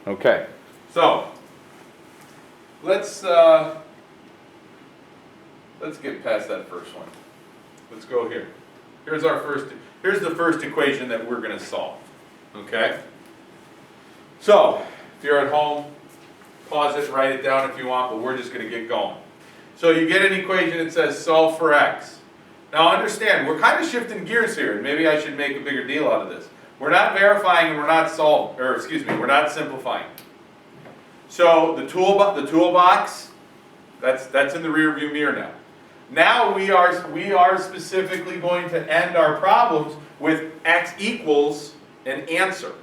Okay, so let's get past that first one. Let's go here. Here's the first equation that we're going to solve. Okay? So, if you're at home, pause it and write it down if you want, but we're just going to get going. So you get an equation that says solve for x. Now understand, we're kind of shifting gears here, and maybe I should make a bigger deal out of this. We're not verifying and we're not simplifying. So the toolbox, that's in the rear view mirror now. Now we are specifically going to end our problems with x equals an answer.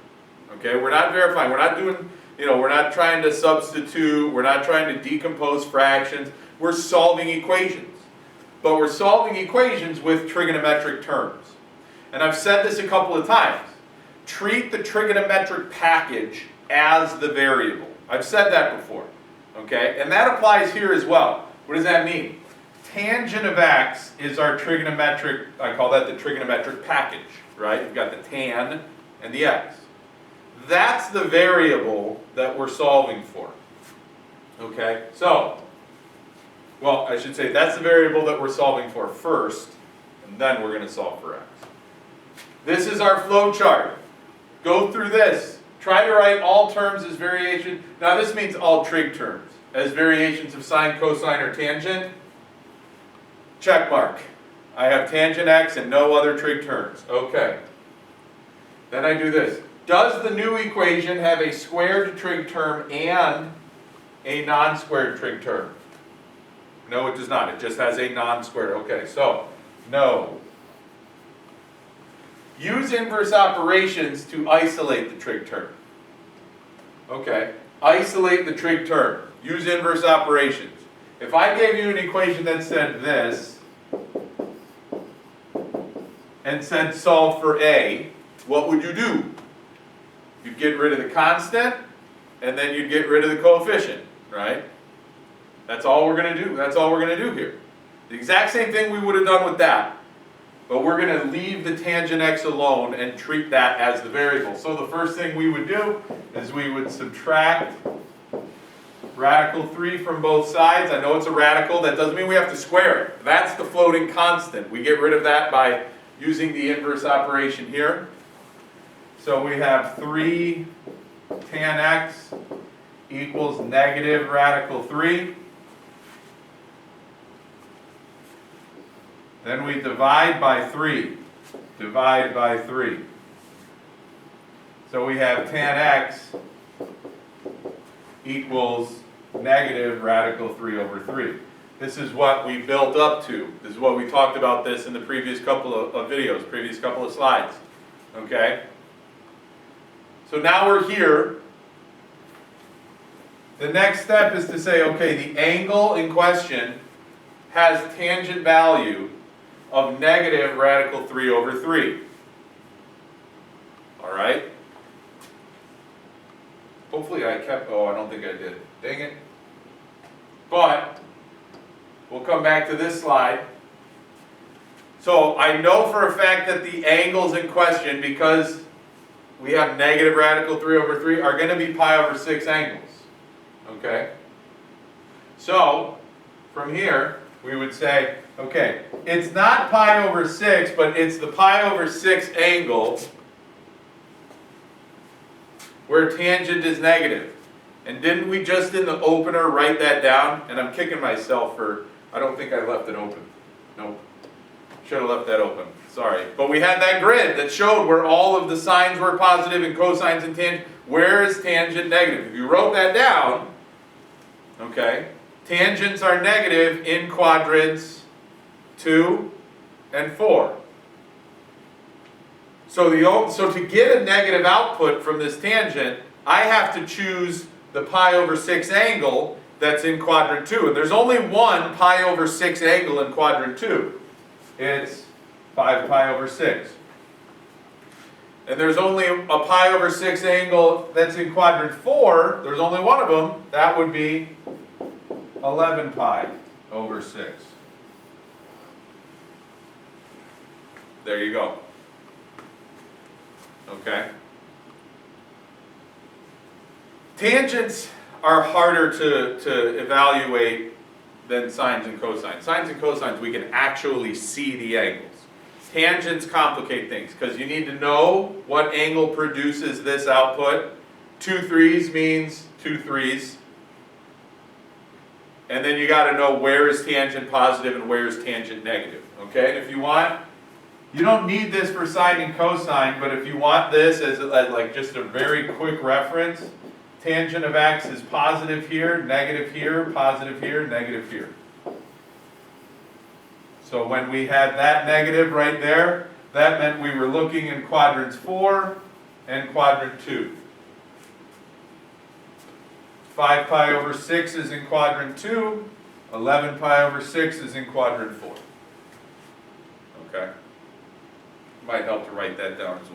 Okay, we're not verifying, we're not doing, we're not trying to substitute, we're not trying to decompose fractions, we're solving equations. But we're solving equations with trigonometric terms. And I've said this a couple of times. Treat the trigonometric package as the variable. I've said that before. Okay? And that applies here as well. What does that mean? Tangent of x is our trigonometric, I call that the trigonometric package, right? You've got the tan and the x. That's the variable that we're solving for. Okay? So, well, I should say that's the variable that we're solving for first, and then we're going to solve for x. This is our flow chart. Go through this. Try to write all terms as variation. Now this means all trig terms. As variations of sine, cosine, or tangent. Check mark. I have tangent x and no other trig terms. Okay. Then I do this. Does the new equation have a squared trig term and a non-squared trig term? No, it does not. It just has a non-squared. Okay, so, no. Use inverse operations to isolate the trig term. Okay, isolate the trig term. Use inverse operations. If I gave you an equation that said this, and said solve for A, what would you do? You'd get rid of the constant, and then you'd get rid of the coefficient, right? That's all we're going to do. That's all we're going to do here. The exact same thing we would have done with that. But we're going to leave the tangent x alone and treat that as the variable. So the first thing we would do is we would subtract radical 3 from both sides. I know it's a radical. That doesn't mean we have to square it. That's the floating constant. We get rid of that by using the inverse operation here. So we have 3 tan x equals negative radical 3. Then we divide by 3. Divide by 3. So we have tan x equals negative radical 3 over 3. This is what we built up to. This is what we talked about this in the previous couple of videos, previous couple of slides. Okay? So now we're here. The next step is to say, okay, the angle in question has tangent value of negative radical 3 over 3. All right? Hopefully I kept, I don't think I did. Dang it. But we'll come back to this slide. So I know for a fact that the angles in question, because we have negative radical 3 over 3, are going to be pi over 6 angles. Okay? So, from here, we would say, okay, it's not pi over 6, but it's the pi over 6 angle where tangent is negative. And didn't we just in the opener write that down? And I'm kicking myself for, I don't think I left it open. Nope. Should have left that open. Sorry. But we had that grid that showed where all of the sines were positive and cosines and tangent. Where is tangent negative? If you wrote that down, okay, tangents are negative in quadrants 2 and 4. So to get a negative output from this tangent, I have to choose the pi over 6 angle that's in quadrant 2. And there's only one pi over 6 angle in quadrant 2. It's 5 pi over 6. And there's only a pi over 6 angle that's in quadrant 4. There's only one of them. That would be 11 pi over 6. There you go. Okay? Tangents are harder to evaluate than sines and cosines. Sines and cosines, we can actually see the angles. Tangents complicate things because you need to know what angle produces this output. 2 3s means 2 3s. And then you got to know where is tangent positive and where is tangent negative. Okay, and if you want, you don't need this for sine and cosine, but if you want this as like just a very quick reference, tangent of x is positive here, negative here, positive here, negative here. So when we had that negative right there, that meant we were looking in quadrants 4 and quadrant 2. 5 pi over 6 is in quadrant 2, 11 pi over 6 is in quadrant 4. Okay? Might help to write that down as well.